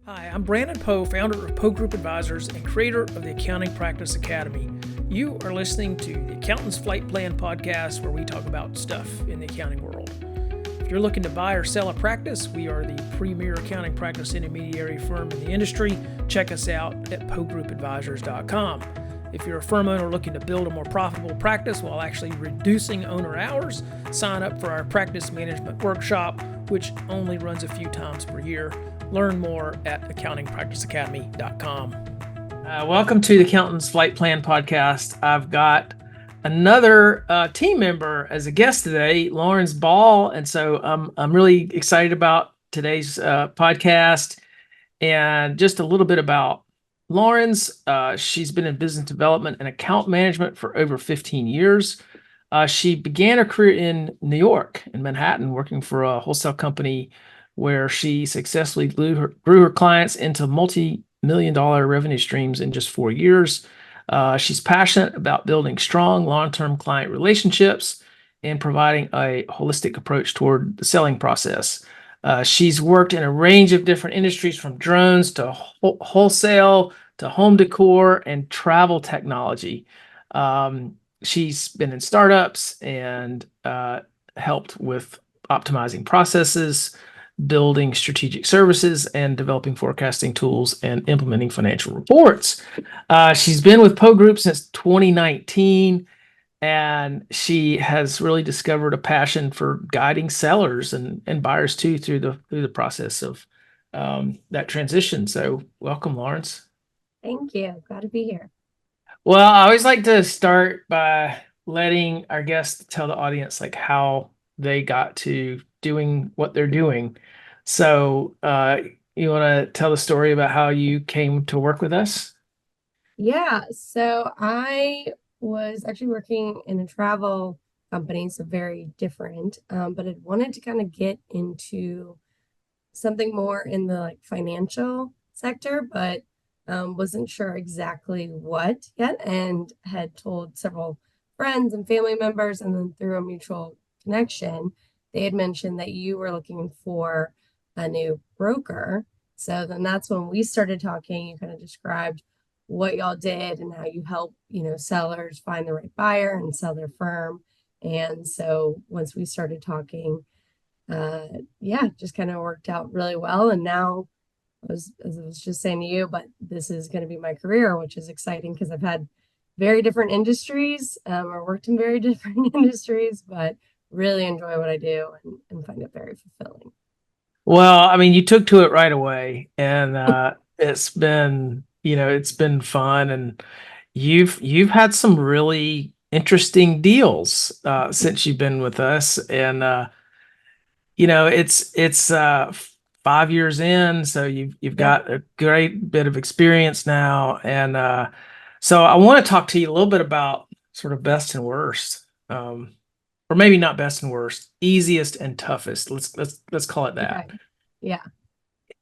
Hi, I'm Brandon Poe, founder of Poe Group Advisors and creator of the Accounting Practice Academy. You are listening to the Accountant's Flight Plan podcast, where we talk about stuff in the accounting world. If you're looking to buy or sell a practice, we are the premier accounting practice intermediary firm in the industry. Check us out at pogroupadvisors.com. If you're a firm owner looking to build a more profitable practice while actually reducing owner hours, sign up for our practice management workshop, which only runs a few times per year. Learn more at accountingpracticeacademy.com. Welcome to the Accountant's Flight Plan podcast. I've got another team member as a guest today, Lawrence Ball, and so I'm really excited about today's podcast. And just a little bit about Lawrence. She's been in business development and account management for over 15 years. She began her career in New York, in Manhattan, working for a wholesale company where she successfully grew her clients into multi-million-dollar revenue streams in just 4 years. She's passionate about building strong long-term client relationships and providing a holistic approach toward the selling process. She's worked in a range of different industries, from drones to wholesale to home decor and travel technology. She's been in startups and helped with optimizing processes, building strategic services, and developing forecasting tools and implementing financial reports. She's been with Poe Group since 2019, and she has really discovered a passion for guiding sellers and buyers too through the process of that transition. So welcome, Lawrence. Thank you. Glad to be here. Well, I always like to start by letting our guests tell the audience like how they got to doing what they're doing. So, you want to tell the story about how you came to work with us? Yeah, so I was actually working in a travel company, so very different, but I wanted to kind of get into something more in the financial sector, but wasn't sure exactly what yet, and had told several friends and family members, and then through a mutual connection, they had mentioned that you were looking for a new broker. So then that's when we started talking. You kind of described what y'all did and how you help, sellers find the right buyer and sell their firm. And so once we started talking, yeah, just kind of worked out really well. And now, as I was just saying to you, but this is going to be my career, which is exciting because I've had very different industries, or worked in very different industries, but really enjoy what I do and find it very fulfilling. Well, I mean, you took to it right away, and it's been fun, and you've had some really interesting deals since you've been with us, and it's 5 years in, so you've Yep. got a great bit of experience now, and so I want to talk to you a little bit about sort of best and worst, or maybe not best and worst, easiest and toughest. Let's call it that. Okay. Yeah.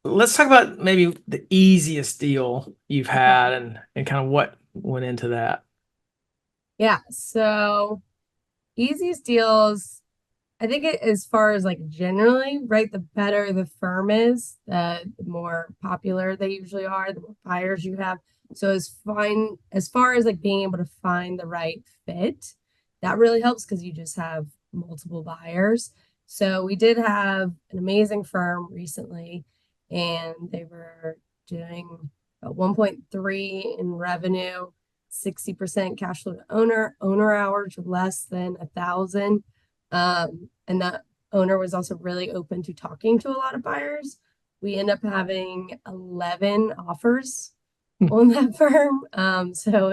Let's talk about maybe the easiest deal you've Okay. had and kind of what went into that. Yeah. So easiest deals, I think as far as generally, right, the better the firm is, the more popular they usually are, the more buyers you have. So as far as being able to find the right fit, that really helps because you just have multiple buyers. So we did have an amazing firm recently, and they were doing about 1.3 in revenue, 60% cash flow to owner hours less than 1,000. And that owner was also really open to talking to a lot of buyers. We end up having 11 offers on that firm. So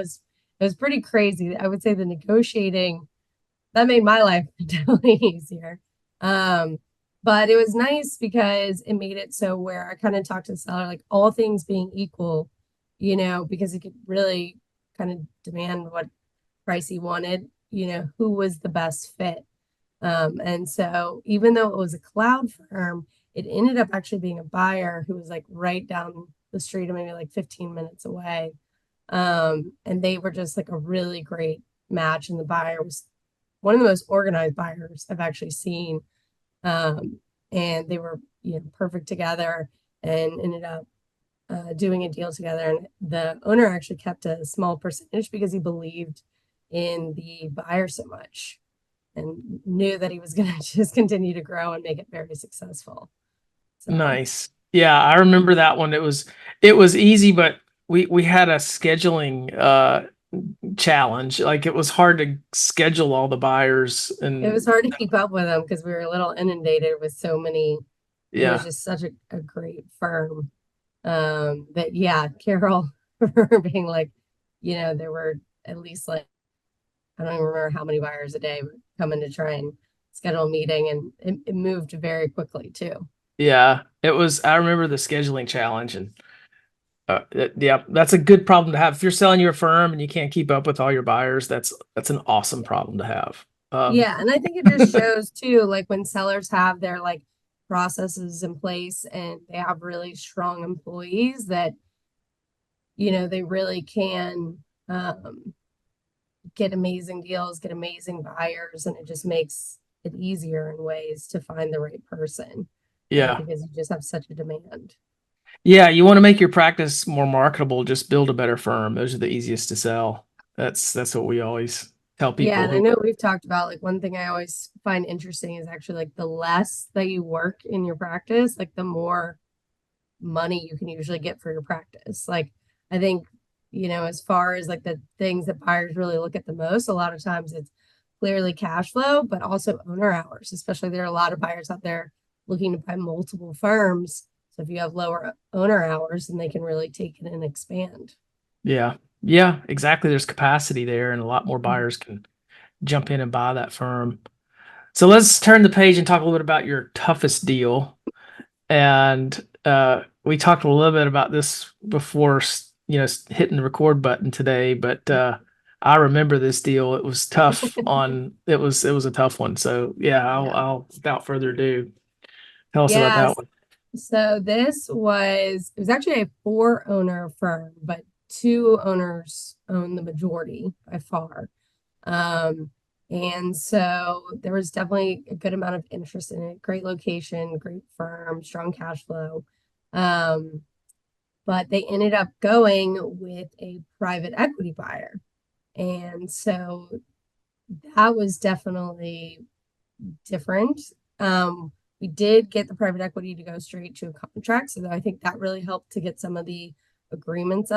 it was pretty crazy. I would say the negotiating that made my life definitely easier. But it was nice because it made it so where I kind of talked to the seller, like all things being equal, because he could really kind of demand what price he wanted, who was the best fit. And so even though it was a cloud firm, it ended up actually being a buyer who was right down the street, or maybe 15 minutes away. And they were just a really great match. And the buyer was one of the most organized buyers I've actually seen. And they were, perfect together, and ended up doing a deal together, and the owner actually kept a small percentage because he believed in the buyer so much and knew that he was going to just continue to grow and make it very successful. So Nice. Yeah, I remember that one. It was easy, but we had a scheduling challenge. Like it was hard to schedule all the buyers it was and hard to keep up with them because we were a little inundated with so many. It was yeah. just such a great firm. But yeah, Carol for being like, there were at least like, I don't even remember how many buyers a day would come in to try and schedule a meeting, and it moved very quickly too. Yeah, I remember the scheduling challenge and yeah, that's a good problem to have. If you're selling your firm and you can't keep up with all your buyers, that's an awesome problem to have. Yeah, and I think it just shows too, like when sellers have their like processes in place and they have really strong employees that, they really can get amazing deals, get amazing buyers, and it just makes it easier in ways to find the right person, right? Yeah. Because you just have such a demand. Yeah, you want to make your practice more marketable, just build a better firm. Those are the easiest to sell. That's what we always tell Yeah, people and I who know we've talked about like one thing I always find interesting is actually like the less that you work in your practice, like the more money you can usually get for your practice. Like I think, as far as like the things that buyers really look at the most, a lot of times it's clearly cash flow, but also owner hours, especially there are a lot of buyers out there looking to buy multiple firms. So if you have lower owner hours, then they can really take it and expand. yeah. Yeah, exactly. There's capacity there and a lot more buyers can jump in and buy that firm. So let's turn the page and talk a little bit about your toughest deal. And we talked a little bit about this before, hitting the record button today, but I remember this deal. It was tough it was a tough one. So yeah, Yeah. I'll without further ado, tell us about that Yes. one. So it was actually a four owner firm, but two owners own the majority by far. Um, and so there was definitely a good amount of interest in it. Great location, great firm, strong cash flow. Um, but they ended up going with a private equity buyer. And so that was definitely different. We did get the private equity to go straight to a contract. So I think that really helped to get some of the agreements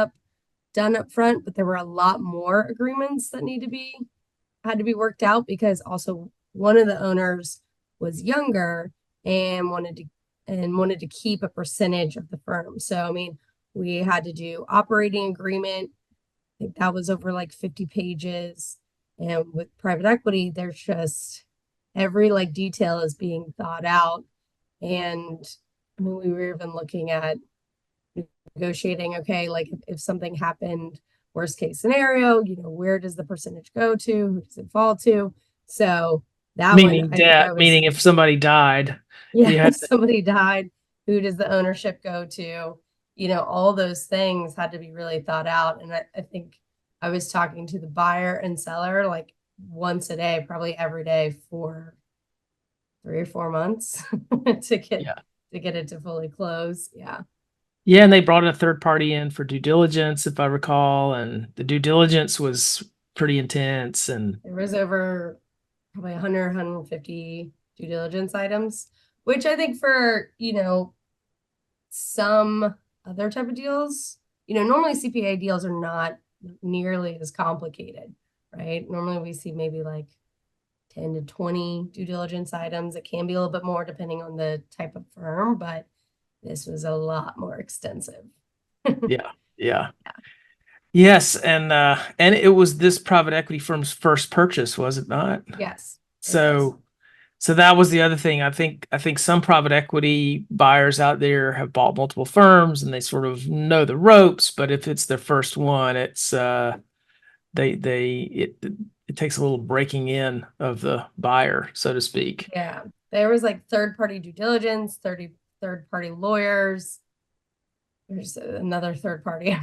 done up front, but there were a lot more agreements that had to be worked out because also one of the owners was younger and wanted to keep a percentage of the firm. So I mean, we had to do operating agreement. I think that was over like 50 pages. And with private equity, there's just every like detail is being thought out. And I mean, we were even looking at negotiating, okay, like if something happened, worst case scenario, where does the percentage go to? Who does it fall to? So that one, Meaning I think I debt, was, meaning if somebody died, yeah, you if had to, somebody died, who does the ownership go to? All those things had to be really thought out. And I think I was talking to the buyer and seller like once a day, probably every day for 3 or 4 months to get yeah. it to fully close. Yeah. Yeah, and they brought a third party in for due diligence, if I recall, and the due diligence was pretty intense and There was over probably 100, 150 due diligence items, which I think for, some other type of deals, normally CPA deals are not nearly as complicated, right? Normally we see maybe like 10 to 20 due diligence items. It can be a little bit more depending on the type of firm, but this was a lot more extensive. yeah, yeah. Yes, and it was this private equity firm's first purchase, was it not? Yes, it was. So so that was the other thing. I think some private equity buyers out there have bought multiple firms and they sort of know the ropes, but if it's their first one, it's it takes a little breaking in of the buyer, so to speak. Yeah. There was like third party due diligence, third party lawyers. There's another third party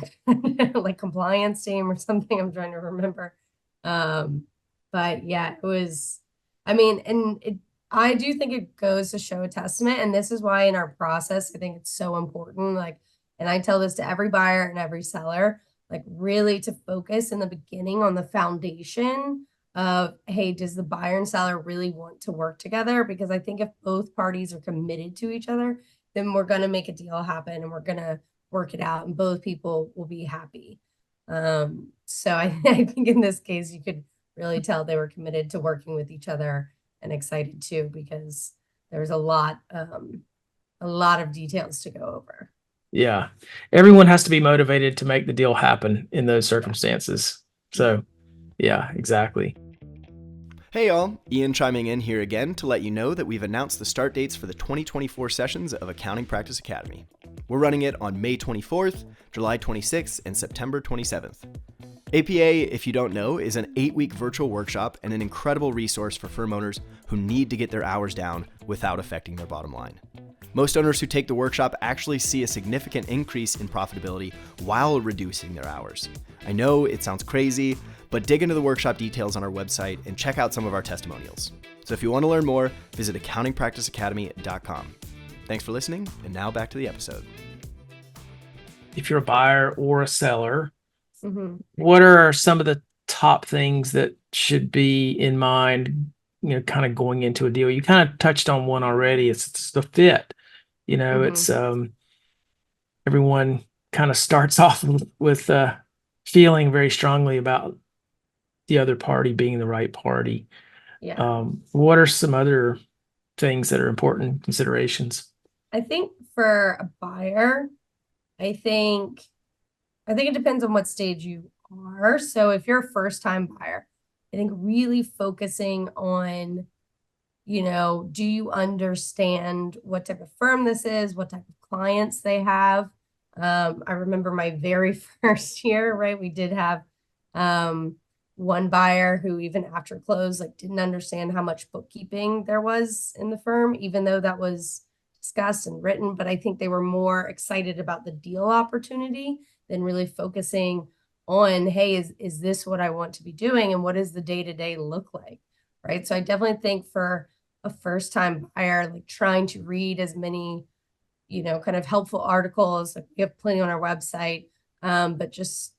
like compliance team or something. I'm trying to remember. Um, but yeah, it was, I mean, I do think it goes to show a testament. And this is why in our process, I think it's so important. Like And I tell this to every buyer and every seller, like really to focus in the beginning on the foundation of, hey, does the buyer and seller really want to work together? Because I think if both parties are committed to each other, then we're going to make a deal happen and we're going to work it out and both people will be happy. So I think in this case, you could really tell they were committed to working with each other and excited too, because there's a lot of details to go over. Yeah. Everyone has to be motivated to make the deal happen in those circumstances. So, yeah, exactly. Hey y'all, Ian chiming in here again to let you know that we've announced the start dates for the 2024 sessions of Accounting Practice Academy. We're running it on May 24th, July 26th, and September 27th. APA, if you don't know, is an 8-week virtual workshop and an incredible resource for firm owners who need to get their hours down without affecting their bottom line. Most owners who take the workshop actually see a significant increase in profitability while reducing their hours. I know it sounds crazy, but dig into the workshop details on our website and check out some of our testimonials. So if you want to learn more, visit accountingpracticeacademy.com. Thanks for listening, and now back to the episode. If you're a buyer or a seller, what are some of the top things that should be in mind, kind of going into a deal? You kind of touched on one already. It's the fit. It's everyone kind of starts off with feeling very strongly about the other party being the right party. Yeah. What are some other things that are important considerations? I think for a buyer, I think it depends on what stage you are. So if you're a first-time buyer, I think really focusing on, do you understand what type of firm this is, what type of clients they have? I remember my very first year, right? We did have one buyer who even after close, like didn't understand how much bookkeeping there was in the firm, even though that was discussed and written. But I think they were more excited about the deal opportunity than really focusing on, hey, is this what I want to be doing? And what does the day-to-day look like? Right. So I definitely think for a first-time buyer, like trying to read as many, kind of helpful articles, like we have plenty on our website, but just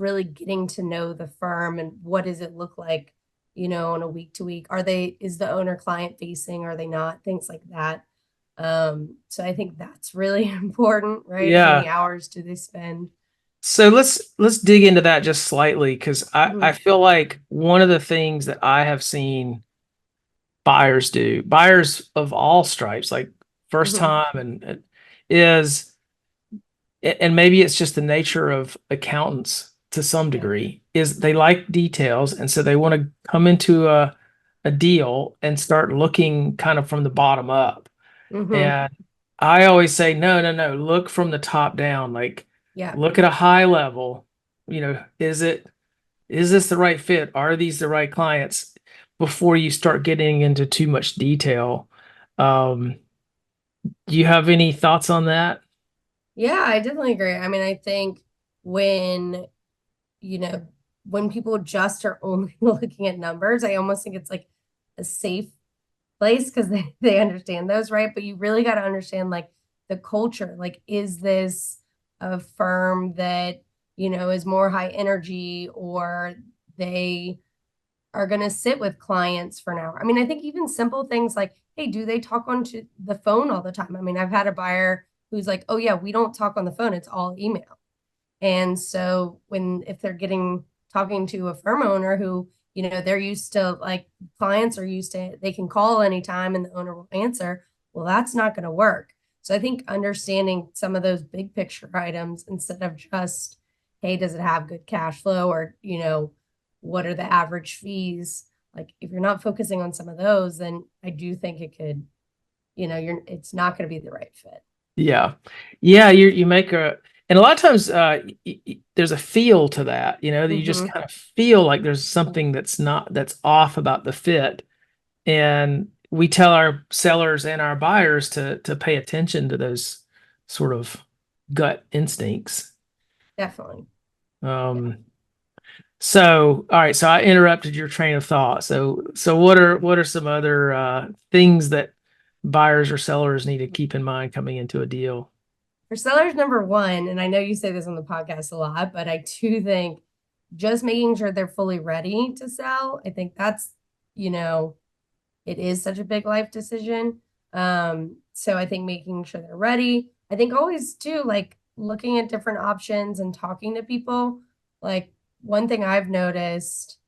really getting to know the firm and what does it look like, on a week to week. Is the owner client facing? Are they not? Things like that. So I think that's really important, right? Yeah. How many hours do they spend? So let's dig into that just slightly, because I feel like one of the things that I have seen buyers of all stripes, like first time and maybe it's just the nature of accountants to some degree, is they like details. And so they want to come into a deal and start looking kind of from the bottom up. And I always say, no, look from the top down. Like, look at a high level, is this the right fit? Are these the right clients? Before you start getting into too much detail. Do you have any thoughts on that? Yeah, I definitely agree. I mean, I think when people just are only looking at numbers, I almost think it's like a safe place because they understand those, right? But you really got to understand like the culture. Like, is this a firm that, is more high energy, or they are going to sit with clients for an hour? I mean, I think even simple things like, hey, do they talk on the phone all the time? I mean, I've had a buyer who's like, oh yeah, we don't talk on the phone. It's all email. And so if they're talking to a firm owner who, they're used to, like, clients are used to, they can call anytime and the owner will answer. Well, that's not going to work. So I think understanding some of those big picture items instead of just, hey, does it have good cash flow, or, what are the average fees? Like, if you're not focusing on some of those, then I do think it could, it's not going to be the right fit. Yeah. You make and a lot of times there's a feel to that, that you just kind of feel like there's something that's off about the fit. And we tell our sellers and our buyers to pay attention to those sort of gut instincts. Definitely. So, all right. So I interrupted your train of thought. So what are some other things that buyers or sellers need to keep in mind coming into a deal? for sellers, number one, and I know you say this on the podcast a lot, but I do think just making sure they're fully ready to sell. I think that's, it is such a big life decision. So I think making sure they're ready. I think always too, like looking at different options and talking to people. Like one thing I've noticed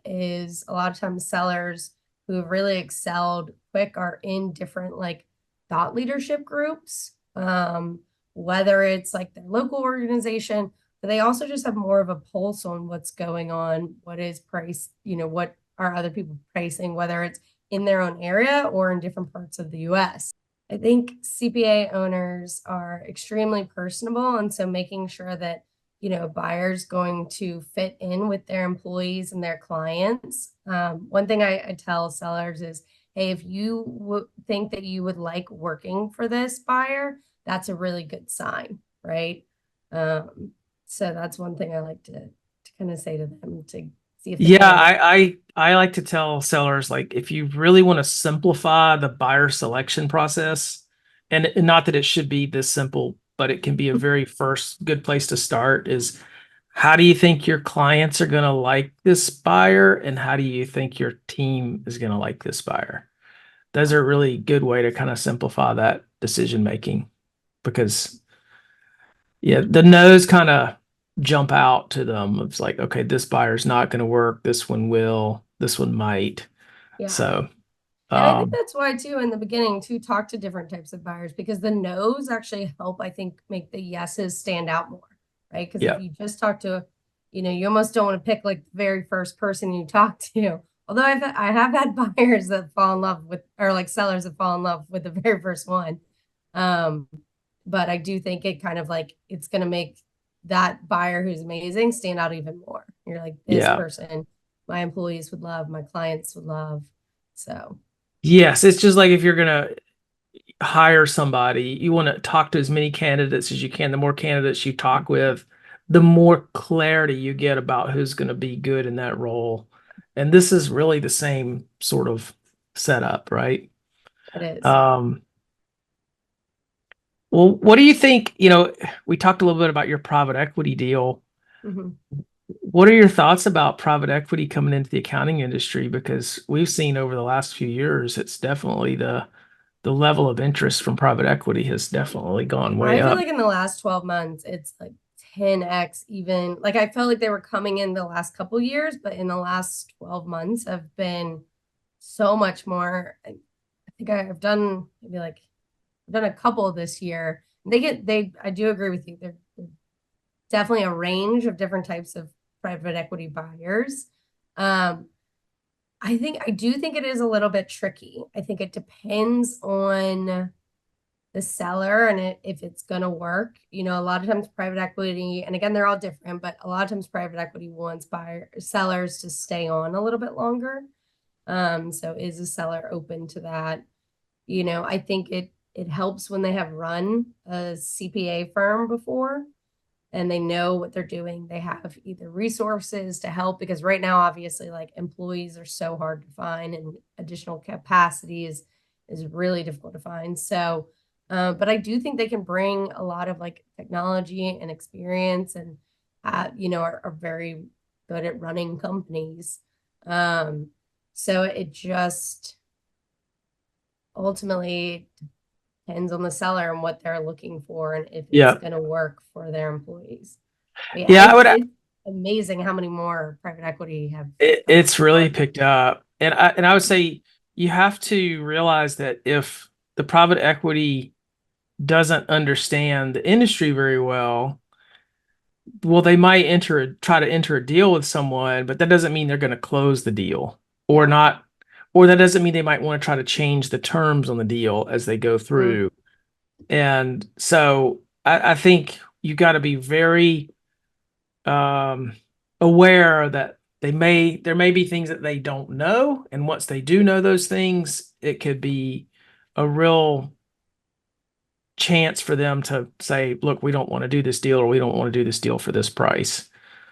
is a lot of times sellers who have really excelled quick are in different like thought leadership groups. Whether it's like their local organization, but they also just have more of a pulse on what's going on, what is price, what are other people pricing, whether it's in their own area or in different parts of the US. I think CPA owners are extremely personable. And so making sure that, buyers going to fit in with their employees and their clients. One thing I tell sellers is, hey, if you think that you would like working for this buyer, that's a really good sign, right? So that's one thing I like to kind of say to them to see if they Yeah, can. I like to tell sellers, like, if you really want to simplify the buyer selection process, and not that it should be this simple, but it can be a very first good place to start, is how do you think your clients are going to like this buyer, and how do you think your team is going to like this buyer? Those are a really good way to kind of simplify that decision making, because yeah, the no's kind of jump out to them. It's like, okay, this buyer's not going to work. This one will. This one might. Yeah. So, And I think um, that's why too in the beginning to talk to different types of buyers, because the no's actually help, I think, make the yeses stand out more, right? Because yeah, if you just talk to, you almost don't want to pick like the very first person you talk to. Although I have had buyers that fall in love with, or like sellers that fall in love with the very first one. Um, but I do think it kind of like it's going to make that buyer who's amazing stand out even more. You're like, this yeah, person, my employees would love, my clients would love. So. yes. It's just like if you're gonna hire somebody, you want to talk to as many candidates as you can. The more candidates you talk with, the more clarity you get about who's going to be good in that role. And this is really the same sort of setup, right? It is. Um, well, what do you think? We talked a little bit about your private equity deal. Mhm. What are your thoughts about private equity coming into the accounting industry? Because we've seen over the last few years, it's definitely the level of interest from private equity has definitely gone way I feel up. like in the last 12 months, it's like 10x even. Like I felt like they were coming in the last couple years, but in the last 12 months have been so much more. I think I've done maybe like I've done a couple this year. I do agree with you. They're definitely a range of different types of private equity buyers. Um, I do think it is a little bit tricky. I think it depends on the seller and if it's going to work. A lot of times private equity, and again, they're all different, but a lot of times private equity wants sellers to stay on a little bit longer. So is a seller open to that? I think it helps when they have run a CPA firm before and they know what they're doing. They have either resources to help, because right now, obviously, like employees are so hard to find and additional capacity is really difficult to find. So, but I do think they can bring a lot of like technology and experience and, are very good at running companies. So it just ultimately depends on the seller and what they're looking for and if it's Yeah. going to work for their employees. But yeah, Yeah, it's amazing how many more private equity have it's really gone. picked up. And I would say you have to realize that if the private equity doesn't understand the industry very well, well, they might try to enter a deal with someone, but that doesn't mean they're going to close the deal or Yeah. not, or that doesn't mean they might want to try to change the terms on the deal as they go Mm, through. And so I think you got to be very um, aware that there may be things that they don't know, and once they do know those things, it could be a real chance for them to say, look, we don't want to do this deal, or we don't want to do this deal for this price.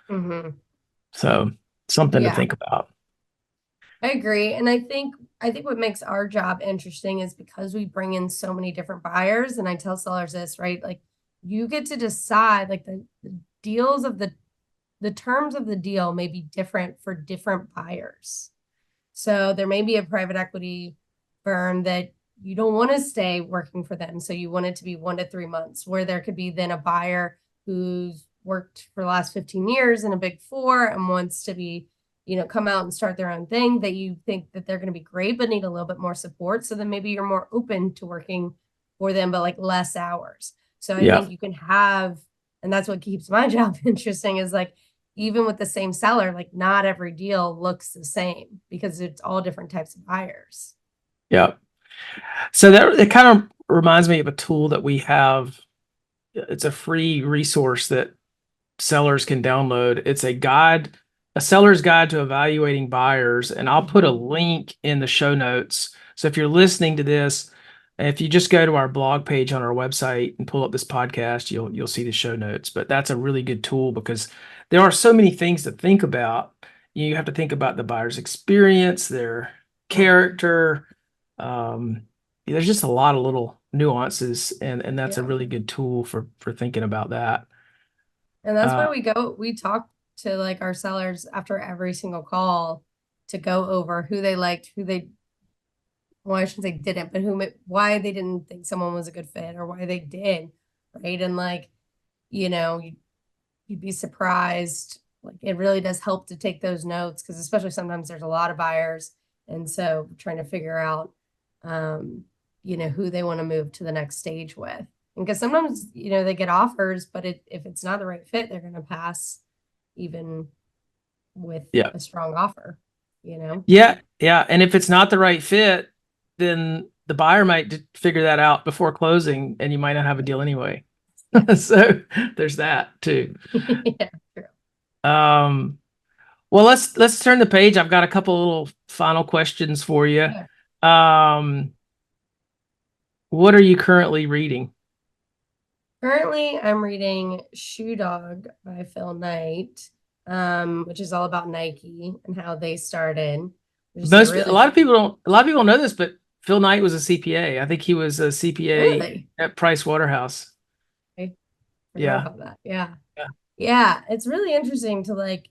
mhm. So something to Yeah, think about. I agree. And I think what makes our job interesting is because we bring in so many different buyers, and I tell sellers this, right? Like you get to decide, like the deals of the terms of the deal may be different for different buyers. So there may be a private equity firm that you don't want to stay working for them. So you want it to be 1 to 3 months, where there could be then a buyer who's worked for the last 15 years in a big four and wants to be, come out and start their own thing, that you think that they're going to be great, but need a little bit more support. So then maybe you're more open to working for them, but like less hours. So I think you can have, and that's what keeps my job interesting, is like, even with the same seller, like not every deal looks the same because it's all different types of buyers. Yeah. So that it kind of reminds me of a tool that we have. It's a free resource that sellers can download. It's a seller's guide to evaluating buyers. And I'll put a link in the show notes. So if you're listening to this, if you just go to our blog page on our website and pull up this podcast, you'll see the show notes. But that's a really good tool because there are so many things to think about. You have to think about the buyer's experience, their character. There's just a lot of little nuances, and that's a really good tool for thinking about that. And that's why we talk to like our sellers after every single call to go over who they liked, well, I shouldn't say didn't, but why they didn't think someone was a good fit or why they did, right? And like, you'd be surprised. Like it really does help to take those notes because especially sometimes there's a lot of buyers. And so trying to figure out, who they want to move to the next stage with. And because sometimes, they get offers, but if it's not the right fit, they're going to pass even with a strong offer, Yeah. Yeah. And if it's not the right fit, then the buyer might figure that out before closing and you might not have a deal anyway. So there's that too. Yeah, true. Well, let's turn the page. I've got a couple little final questions for you. Yeah. What are you currently reading? Currently, I'm reading Shoe Dog by Phil Knight, which is all about Nike and how they started. A lot of people don't know this, but Phil Knight was a CPA. I think he was a CPA at Price Waterhouse. I forgot about that. Yeah. It's really interesting to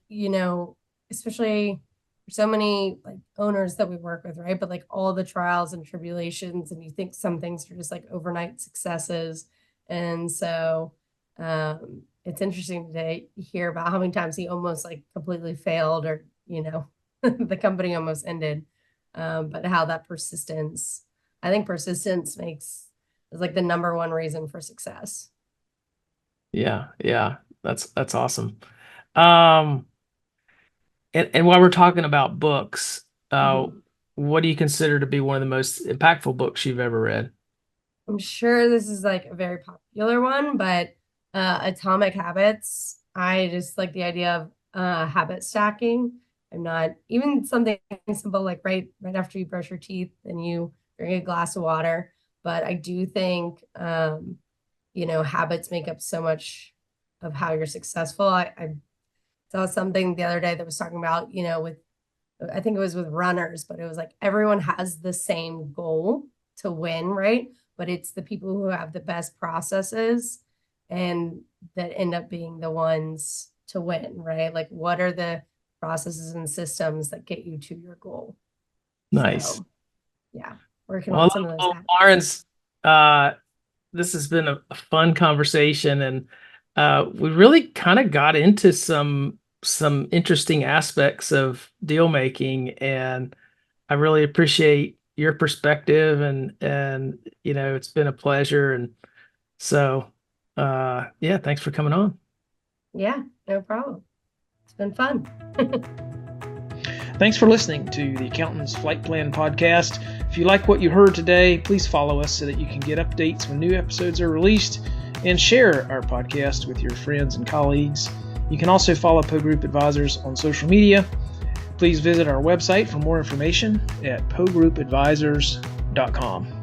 especially for so many like owners that we work with, right? But like all the trials and tribulations, and you think some things are just like overnight successes. And so it's interesting to hear about how many times he almost like completely failed or, the company almost ended. But how that persistence is like the number one reason for success. Yeah. That's awesome. And while we're talking about books, what do you consider to be one of the most impactful books you've ever read? I'm sure this is like a very popular one, but Atomic Habits. I just like the idea of habit stacking. I'm not even something simple like right after you brush your teeth and you drink a glass of water. But I do think, habits make up so much of how you're successful. I saw something the other day that was talking about, I think it was with runners, but it was like everyone has the same goal to win, right? But it's the people who have the best processes and that end up being the ones to win, right? Like what are the processes and systems that get you to your goal? Nice. So, working on some of those. Lawrence, this has been a fun conversation, and we really kind of got into some interesting aspects of deal making, and I really appreciate your perspective, and it's been a pleasure, and so thanks for coming on. Yeah, no problem. It's been fun. Thanks for listening to the Accountant's Flight Plan podcast. If you like what you heard today, please follow us so that you can get updates when new episodes are released, and share our podcast with your friends and colleagues. You can also follow Poe Group Advisors on social media. Please visit our website for more information at poegroupadvisors.com.